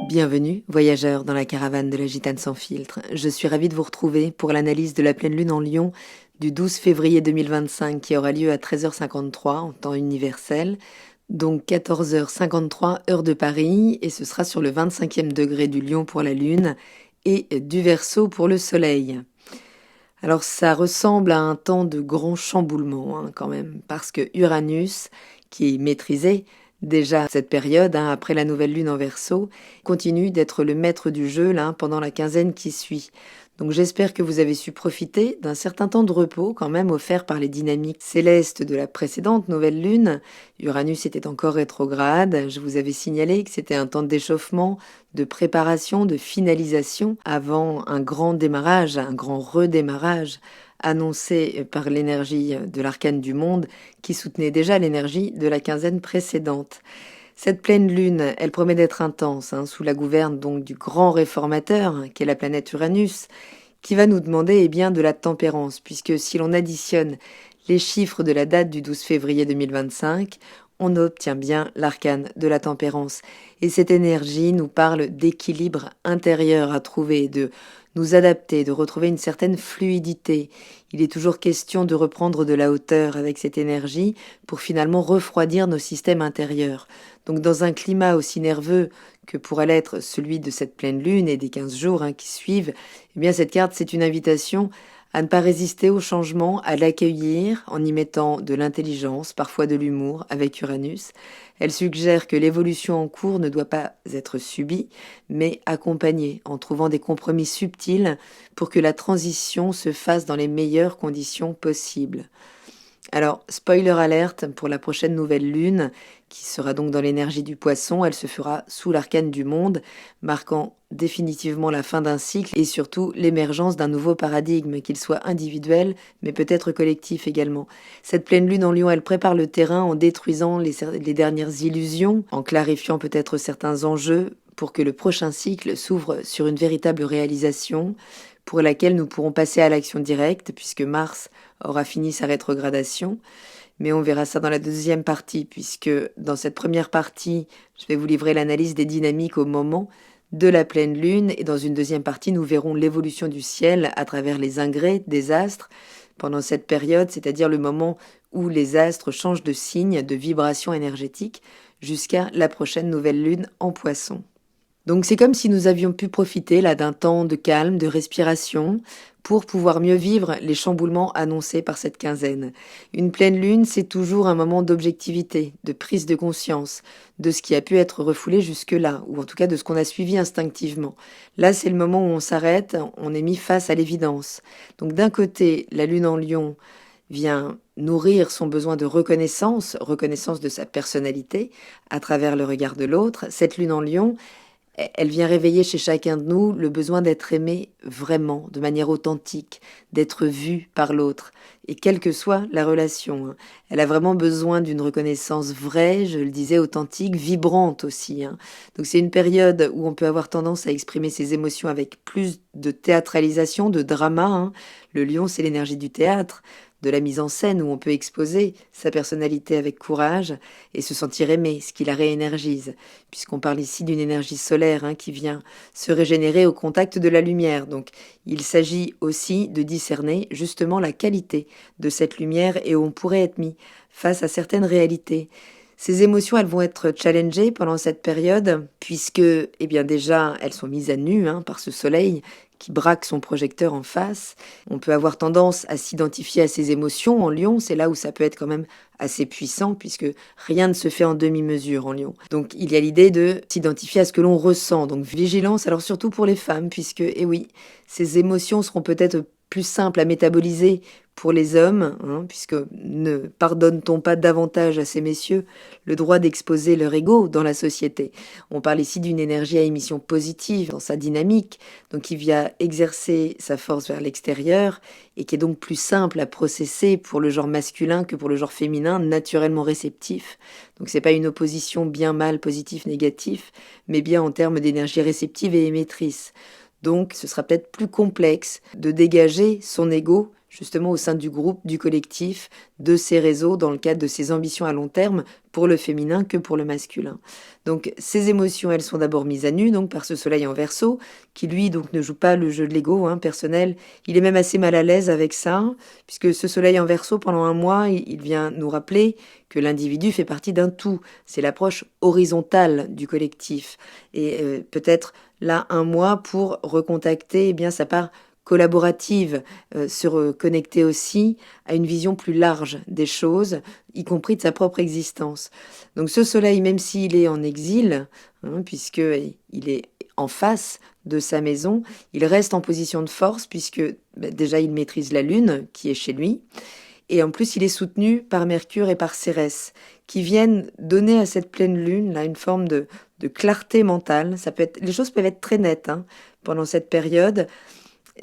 Bienvenue, voyageurs dans la caravane de la Gitane sans filtre. Je suis ravie de vous retrouver pour l'analyse de la pleine lune en Lion du 12 février 2025 qui aura lieu à 13h53 en temps universel, donc 14h53 heure de Paris, et ce sera sur le 25e degré du Lion pour la Lune et du Verseau pour le Soleil. Alors ça ressemble à un temps de grand chamboulement quand même, parce que Uranus, qui est maîtrisé déjà cette période, après la nouvelle lune en Verseau, continue d'être le maître du jeu pendant la quinzaine qui suit. Donc j'espère que vous avez su profiter d'un certain temps de repos quand même offert par les dynamiques célestes de la précédente nouvelle lune. Uranus était encore rétrograde, je vous avais signalé que c'était un temps d'échauffement, de préparation, de finalisation avant un grand démarrage, un grand redémarrage annoncé par l'énergie de l'arcane du monde qui soutenait déjà l'énergie de la quinzaine précédente. Cette pleine lune, elle promet d'être intense, sous la gouverne donc du grand réformateur, qu'est la planète Uranus, qui va nous demander de la tempérance, puisque si l'on additionne les chiffres de la date du 12 février 2025, on obtient bien l'arcane de la tempérance. Et cette énergie nous parle d'équilibre intérieur à trouver, de nous adapter, de retrouver une certaine fluidité. Il est toujours question de reprendre de la hauteur avec cette énergie pour finalement refroidir nos systèmes intérieurs. Donc dans un climat aussi nerveux que pourrait l'être celui de cette pleine lune et des 15 jours qui suivent, cette carte c'est une invitation à ne pas résister au changement, à l'accueillir en y mettant de l'intelligence, parfois de l'humour avec Uranus. Elle suggère que l'évolution en cours ne doit pas être subie, mais accompagnée en trouvant des compromis subtils pour que la transition se fasse dans les meilleures conditions possibles. Alors, spoiler alerte pour la prochaine nouvelle lune, qui sera donc dans l'énergie du poisson, elle se fera sous l'arcane du monde, marquant définitivement la fin d'un cycle et surtout l'émergence d'un nouveau paradigme, qu'il soit individuel, mais peut-être collectif également. Cette pleine lune en Lion, elle prépare le terrain en détruisant les dernières illusions, en clarifiant peut-être certains enjeux pour que le prochain cycle s'ouvre sur une véritable réalisation, pour laquelle nous pourrons passer à l'action directe, puisque Mars aura fini sa rétrogradation. Mais on verra ça dans la deuxième partie, puisque dans cette première partie, je vais vous livrer l'analyse des dynamiques au moment de la pleine lune, et dans une deuxième partie, nous verrons l'évolution du ciel à travers les ingrès des astres pendant cette période, c'est-à-dire le moment où les astres changent de signe, de vibration énergétique, jusqu'à la prochaine nouvelle lune en Poisson. Donc c'est comme si nous avions pu profiter d'un temps de calme, de respiration, pour pouvoir mieux vivre les chamboulements annoncés par cette quinzaine. Une pleine lune, c'est toujours un moment d'objectivité, de prise de conscience, de ce qui a pu être refoulé jusque-là, ou en tout cas de ce qu'on a suivi instinctivement. Là, c'est le moment où on s'arrête, on est mis face à l'évidence. Donc d'un côté, la lune en Lion vient nourrir son besoin de reconnaissance de sa personnalité, à travers le regard de l'autre. Cette lune en Lion, elle vient réveiller chez chacun de nous le besoin d'être aimé vraiment, de manière authentique, d'être vu par l'autre, et quelle que soit la relation. Elle a vraiment besoin d'une reconnaissance vraie, je le disais, authentique, vibrante aussi. Donc c'est une période où on peut avoir tendance à exprimer ses émotions avec plus de théâtralisation, de drama. Le lion, c'est l'énergie du théâtre, de la mise en scène où on peut exposer sa personnalité avec courage et se sentir aimé, ce qui la réénergise, puisqu'on parle ici d'une énergie solaire qui vient se régénérer au contact de la lumière. Donc il s'agit aussi de discerner justement la qualité de cette lumière et où on pourrait être mis face à certaines réalités. Ces émotions, elles vont être challengées pendant cette période, puisque, déjà, elles sont mises à nu par ce soleil qui braque son projecteur en face. On peut avoir tendance à s'identifier à ses émotions en Lion, c'est là où ça peut être quand même assez puissant, puisque rien ne se fait en demi-mesure en Lion. Donc il y a l'idée de s'identifier à ce que l'on ressent, donc vigilance, alors surtout pour les femmes, puisque, ces émotions seront peut-être plus simples à métaboliser pour les hommes, puisque ne pardonne-t-on pas davantage à ces messieurs le droit d'exposer leur ego dans la société. On parle ici d'une énergie à émission positive dans sa dynamique, donc qui vient exercer sa force vers l'extérieur et qui est donc plus simple à processer pour le genre masculin que pour le genre féminin, naturellement réceptif. Donc c'est pas une opposition bien-mal, positif-négatif, mais bien en termes d'énergie réceptive et émettrice. Donc ce sera peut-être plus complexe de dégager son ego justement au sein du groupe, du collectif, de ces réseaux, dans le cadre de ses ambitions à long terme, pour le féminin que pour le masculin. Donc ces émotions, elles sont d'abord mises à nu donc par ce soleil en Verseau, qui lui donc ne joue pas le jeu de l'ego personnel. Il est même assez mal à l'aise avec ça, puisque ce soleil en Verseau, pendant un mois, il vient nous rappeler que l'individu fait partie d'un tout. C'est l'approche horizontale du collectif. Et peut-être là un mois pour recontacter sa part collaborative, se reconnecter aussi à une vision plus large des choses, y compris de sa propre existence. Donc ce soleil, même s'il est en exil, puisqu'il est en face de sa maison, il reste en position de force, puisque déjà il maîtrise la lune qui est chez lui, et en plus il est soutenu par Mercure et par Cérès, qui viennent donner à cette pleine lune là une forme de clarté mentale. Les choses peuvent être très nettes pendant cette période,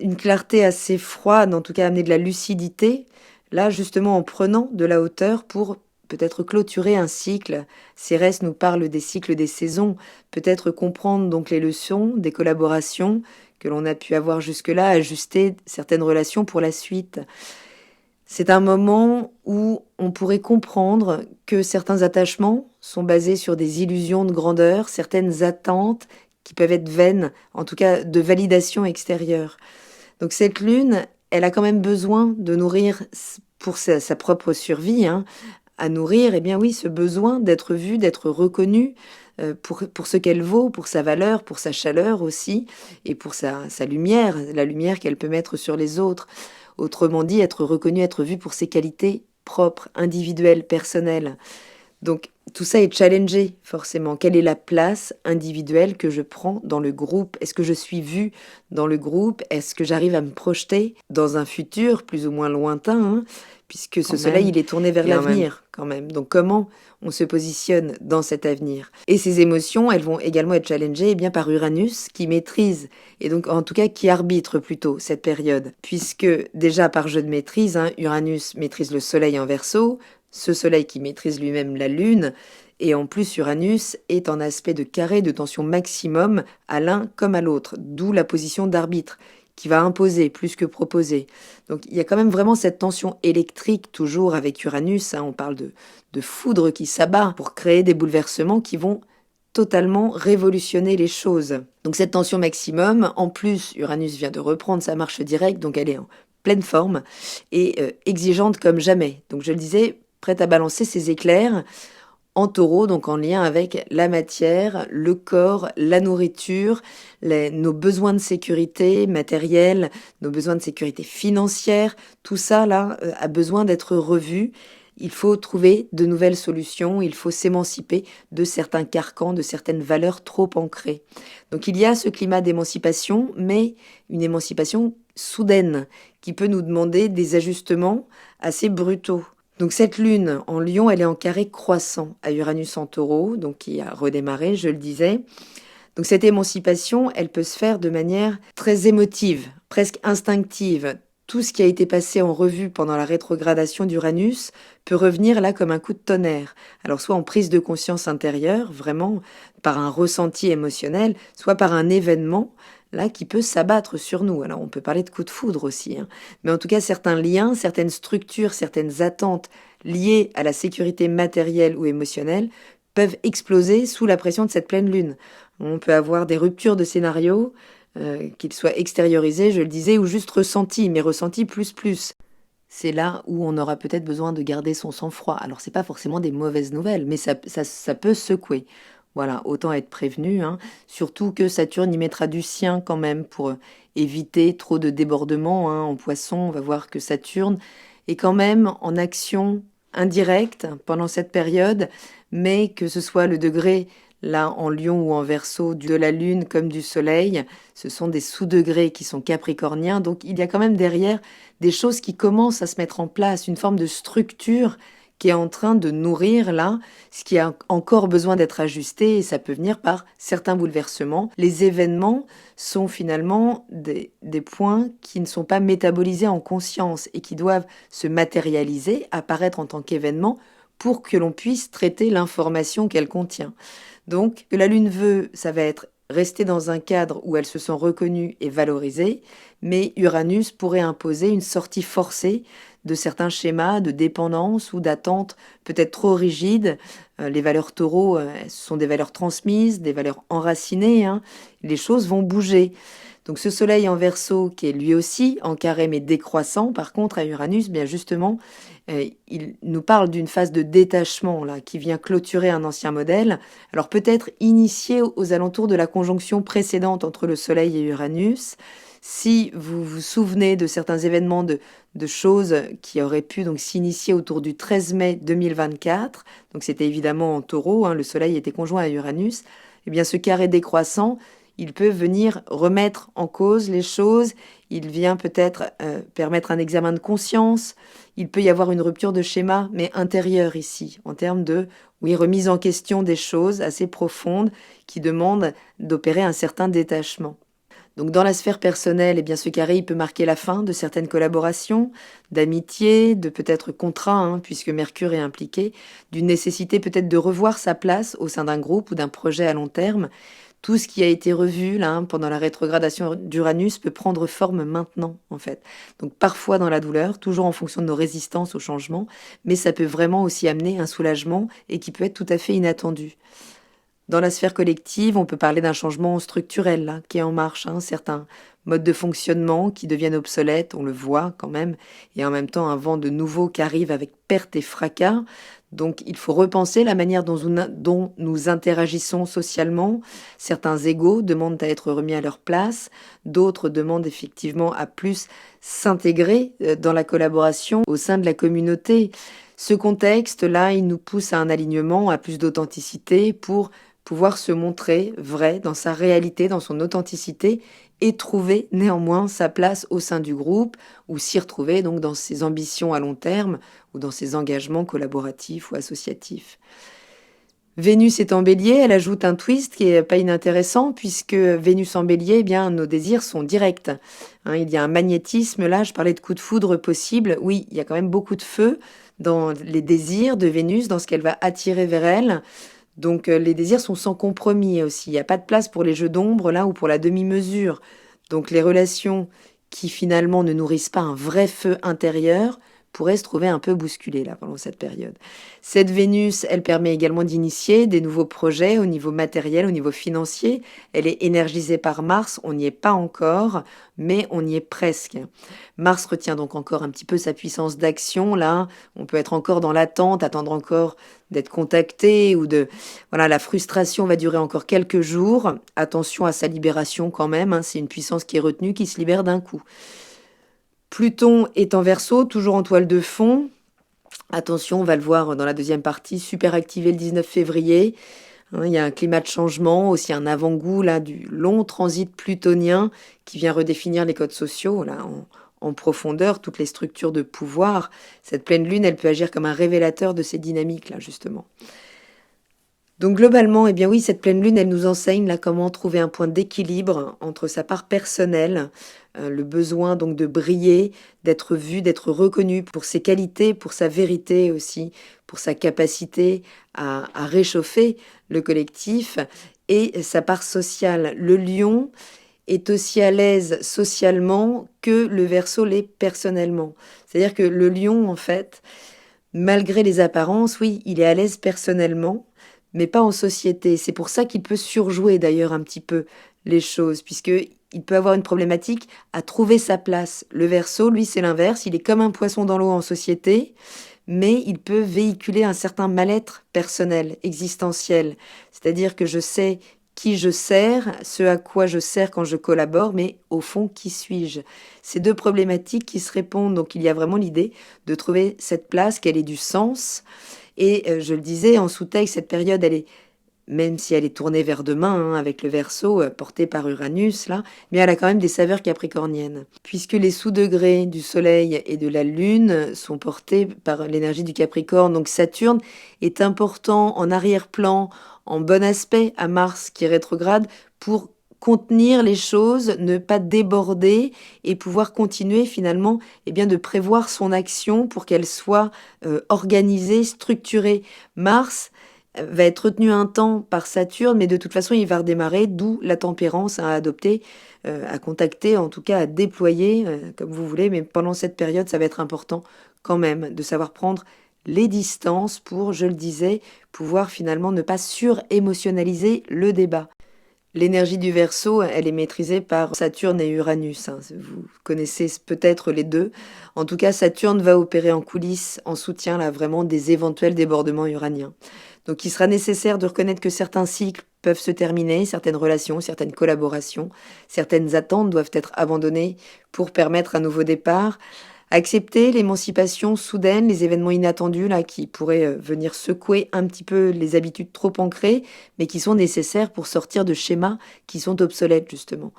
une clarté assez froide, en tout cas amener de la lucidité, là justement en prenant de la hauteur pour peut-être clôturer un cycle. Cérès nous parle des cycles des saisons, peut-être comprendre donc les leçons des collaborations que l'on a pu avoir jusque-là, ajuster certaines relations pour la suite. C'est un moment où on pourrait comprendre que certains attachements sont basés sur des illusions de grandeur, certaines attentes qui peuvent être vaines, en tout cas de validation extérieure. Donc cette lune, elle a quand même besoin de nourrir pour sa propre survie, à nourrir, ce besoin d'être vue, d'être reconnue pour ce qu'elle vaut, pour sa valeur, pour sa chaleur aussi, et pour sa lumière, la lumière qu'elle peut mettre sur les autres. Autrement dit, être reconnue, être vue pour ses qualités propres, individuelles, personnelles. Donc tout ça est challengé forcément. Quelle est la place individuelle que je prends dans le groupe? Est-ce que je suis vue dans le groupe? Est-ce que j'arrive à me projeter dans un futur plus ou moins lointain, puisque ce soleil, il est tourné vers l'avenir quand même. Donc comment on se positionne dans cet avenir? Et ces émotions, elles vont également être challengées par Uranus, qui maîtrise, et donc en tout cas qui arbitre plutôt cette période. Puisque déjà par jeu de maîtrise, Uranus maîtrise le soleil en Verseau, ce soleil qui maîtrise lui-même la lune, et en plus Uranus est en aspect de carré de tension maximum à l'un comme à l'autre, d'où la position d'arbitre, qui va imposer plus que proposer. Donc il y a quand même vraiment cette tension électrique toujours avec Uranus, on parle de foudre qui s'abat pour créer des bouleversements qui vont totalement révolutionner les choses. Donc cette tension maximum, en plus Uranus vient de reprendre sa marche directe, donc elle est en pleine forme et exigeante comme jamais. Donc je le disais, prête à balancer ses éclairs en taureau, donc en lien avec la matière, le corps, la nourriture, nos besoins de sécurité matérielle, nos besoins de sécurité financière, tout ça là a besoin d'être revu. Il faut trouver de nouvelles solutions, il faut s'émanciper de certains carcans, de certaines valeurs trop ancrées. Donc il y a ce climat d'émancipation, mais une émancipation soudaine qui peut nous demander des ajustements assez brutaux. Donc cette lune en Lion, elle est en carré croissant à Uranus en Taureau, donc qui a redémarré, je le disais. Donc cette émancipation, elle peut se faire de manière très émotive, presque instinctive. Tout ce qui a été passé en revue pendant la rétrogradation d'Uranus peut revenir là comme un coup de tonnerre. Alors soit en prise de conscience intérieure, vraiment par un ressenti émotionnel, soit par un événement là qui peut s'abattre sur nous. Alors on peut parler de coup de foudre aussi, mais en tout cas certains liens, certaines structures, certaines attentes liées à la sécurité matérielle ou émotionnelle peuvent exploser sous la pression de cette pleine lune. On peut avoir des ruptures de scénario, qu'ils soient extériorisés, je le disais, ou juste ressentis, mais ressentis plus. C'est là où on aura peut-être besoin de garder son sang-froid. Alors c'est pas forcément des mauvaises nouvelles, mais ça peut secouer. Voilà, autant être prévenu, surtout que Saturne y mettra du sien quand même pour éviter trop de débordements. En Poisson, on va voir que Saturne est quand même en action indirecte pendant cette période, mais que ce soit le degré là en Lion ou en Verseau de la Lune comme du Soleil, ce sont des sous-degrés qui sont capricorniens, donc il y a quand même derrière des choses qui commencent à se mettre en place, une forme de structure qui est en train de nourrir là, ce qui a encore besoin d'être ajusté, et ça peut venir par certains bouleversements. Les événements sont finalement des points qui ne sont pas métabolisés en conscience et qui doivent se matérialiser, apparaître en tant qu'événement pour que l'on puisse traiter l'information qu'elle contient. Donc, ce que la Lune veut, ça va être rester dans un cadre où elles se sont reconnues et valorisées, mais Uranus pourrait imposer une sortie forcée de certains schémas de dépendance ou d'attente peut-être trop rigides. Les valeurs taureaux, ce sont des valeurs transmises, des valeurs enracinées, hein. Les choses vont bouger. Donc ce soleil en Verseau, qui est lui aussi en carré mais décroissant, par contre à Uranus, bien justement, il nous parle d'une phase de détachement là, qui vient clôturer un ancien modèle. Alors peut-être initié aux alentours de la conjonction précédente entre le soleil et Uranus. Si vous vous souvenez de certains événements de choses qui auraient pu donc s'initier autour du 13 mai 2024, donc c'était évidemment en Taureau, hein, le soleil était conjoint à Uranus, eh bien ce carré décroissant, il peut venir remettre en cause les choses, il vient peut-être permettre un examen de conscience, il peut y avoir une rupture de schéma, mais intérieure ici, en termes de, oui, remise en question des choses assez profondes qui demandent d'opérer un certain détachement. Donc dans la sphère personnelle, eh bien ce carré il peut marquer la fin de certaines collaborations, d'amitié, de peut-être contrats, hein, puisque Mercure est impliqué, d'une nécessité peut-être de revoir sa place au sein d'un groupe ou d'un projet à long terme. Tout ce qui a été revu là, hein, pendant la rétrogradation d'Uranus peut prendre forme maintenant, en fait. Donc parfois dans la douleur, toujours en fonction de nos résistances au changement, mais ça peut vraiment aussi amener un soulagement et qui peut être tout à fait inattendu. Dans la sphère collective, on peut parler d'un changement structurel là, qui est en marche, hein, certains modes de fonctionnement qui deviennent obsolètes, on le voit quand même, et en même temps un vent de nouveau qui arrive avec perte et fracas. Donc il faut repenser la manière dont nous interagissons socialement. Certains égos demandent à être remis à leur place, d'autres demandent effectivement à plus s'intégrer dans la collaboration au sein de la communauté. Ce contexte-là, il nous pousse à un alignement, à plus d'authenticité pour pouvoir se montrer vrai dans sa réalité, dans son authenticité et trouver néanmoins sa place au sein du groupe ou s'y retrouver donc dans ses ambitions à long terme ou dans ses engagements collaboratifs ou associatifs. Vénus est en bélier, elle ajoute un twist qui est pas inintéressant puisque Vénus en bélier, eh bien, nos désirs sont directs. Hein, il y a un magnétisme là, je parlais de coups de foudre possible. Oui, il y a quand même beaucoup de feu dans les désirs de Vénus, dans ce qu'elle va attirer vers elle. Donc les désirs sont sans compromis aussi. Il n'y a pas de place pour les jeux d'ombre là ou pour la demi-mesure. Donc les relations qui finalement ne nourrissent pas un vrai feu intérieur pourraient se trouver un peu bousculées là pendant cette période. Cette Vénus, elle permet également d'initier des nouveaux projets au niveau matériel, au niveau financier. Elle est énergisée par Mars, on n'y est pas encore, mais on y est presque. Mars retient donc encore un petit peu sa puissance d'action là. On peut être encore dans l'attente, attendre encore d'être contacté ou de... Voilà, la frustration va durer encore quelques jours. Attention à sa libération quand même, hein. C'est une puissance qui est retenue, qui se libère d'un coup. Pluton est en Verseau, toujours en toile de fond. Attention, on va le voir dans la deuxième partie, super activé le 19 février. Il y a un climat de changement, aussi un avant-goût là du long transit plutonien qui vient redéfinir les codes sociaux là en profondeur, toutes les structures de pouvoir. Cette pleine lune, elle peut agir comme un révélateur de ces dynamiques là justement. Donc globalement, eh bien oui, cette pleine lune, elle nous enseigne là comment trouver un point d'équilibre entre sa part personnelle, le besoin donc de briller, d'être vu, d'être reconnu pour ses qualités, pour sa vérité aussi, pour sa capacité à réchauffer le collectif et sa part sociale. Le lion est aussi à l'aise socialement que le Verseau l'est personnellement. C'est-à-dire que le lion, en fait, malgré les apparences, oui, il est à l'aise personnellement, mais pas en société. C'est pour ça qu'il peut surjouer d'ailleurs un petit peu les choses, puisqu'il peut avoir une problématique à trouver sa place. Le Verseau, lui, c'est l'inverse. Il est comme un poisson dans l'eau en société, mais il peut véhiculer un certain mal-être personnel, existentiel. C'est-à-dire que je sais qui je sers, ce à quoi je sers quand je collabore, mais au fond, qui suis-je? Ces deux problématiques qui se répondent, donc il y a vraiment l'idée de trouver cette place, qu'elle ait du sens. Et je le disais, en sous-texte, cette période, elle est, même si elle est tournée vers demain, hein, avec le Verseau porté par Uranus, là, mais elle a quand même des saveurs capricorniennes. Puisque les sous-degrés du Soleil et de la Lune sont portés par l'énergie du Capricorne, donc Saturne est important en arrière-plan, en bon aspect à Mars qui est rétrograde, pour contenir les choses, ne pas déborder et pouvoir continuer finalement eh bien, de prévoir son action pour qu'elle soit organisée, structurée. Mars va être retenu un temps par Saturne, mais de toute façon, il va redémarrer, d'où la tempérance à adopter, à contacter, en tout cas à déployer, comme vous voulez. Mais pendant cette période, ça va être important quand même de savoir prendre les distances pour, je le disais, pouvoir finalement ne pas surémotionnaliser le débat. L'énergie du Verseau, elle est maîtrisée par Saturne et Uranus, hein. Vous connaissez peut-être les deux. En tout cas, Saturne va opérer en coulisses, en soutien là vraiment des éventuels débordements uraniens. Donc il sera nécessaire de reconnaître que certains cycles peuvent se terminer, certaines relations, certaines collaborations, certaines attentes doivent être abandonnées pour permettre un nouveau départ. Accepter l'émancipation soudaine, les événements inattendus là qui pourraient venir secouer un petit peu les habitudes trop ancrées, mais qui sont nécessaires pour sortir de schémas qui sont obsolètes justement.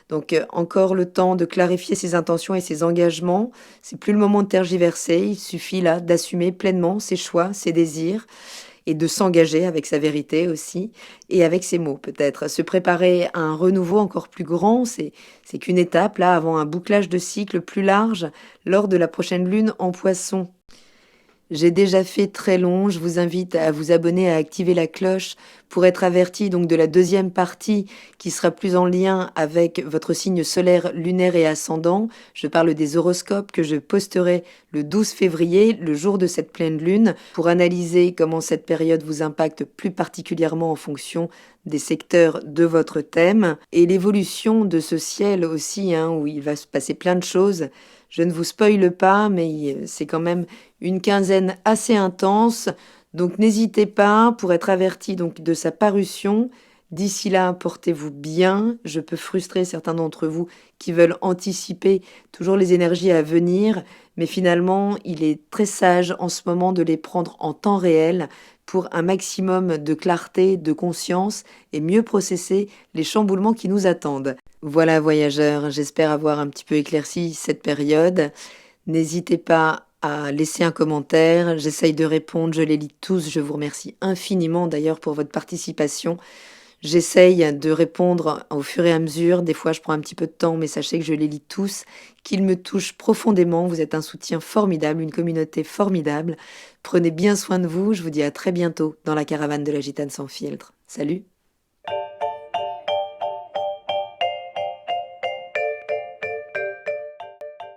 Donc encore le temps de clarifier ses intentions et ses engagements. C'est plus le moment de tergiverser. Il suffit là d'assumer pleinement ses choix, ses désirs et de s'engager avec sa vérité aussi et avec ses mots peut-être. Se préparer à un renouveau encore plus grand, c'est qu'une étape là avant un bouclage de cycle plus large lors de la prochaine lune en Poisson. J'ai déjà fait très long, je vous invite à vous abonner, à activer la cloche pour être averti donc de la deuxième partie qui sera plus en lien avec votre signe solaire, lunaire et ascendant. Je parle des horoscopes que je posterai le 12 février, le jour de cette pleine lune, pour analyser comment cette période vous impacte plus particulièrement en fonction des secteurs de votre thème et l'évolution de ce ciel aussi, hein, où il va se passer plein de choses. Je ne vous spoile pas, mais c'est quand même une quinzaine assez intense. Donc n'hésitez pas pour être averti donc de sa parution. D'ici là, portez-vous bien. Je peux frustrer certains d'entre vous qui veulent anticiper toujours les énergies à venir, mais finalement, il est très sage en ce moment de les prendre en temps réel pour un maximum de clarté, de conscience et mieux processer les chamboulements qui nous attendent. Voilà, voyageurs, j'espère avoir un petit peu éclairci cette période. N'hésitez pas à laisser un commentaire, j'essaye de répondre, je les lis tous, je vous remercie infiniment d'ailleurs pour votre participation. J'essaye de répondre au fur et à mesure, des fois je prends un petit peu de temps, mais sachez que je les lis tous, qu'ils me touchent profondément, vous êtes un soutien formidable, une communauté formidable. Prenez bien soin de vous, je vous dis à très bientôt dans la caravane de la Gitane sans filtre. Salut!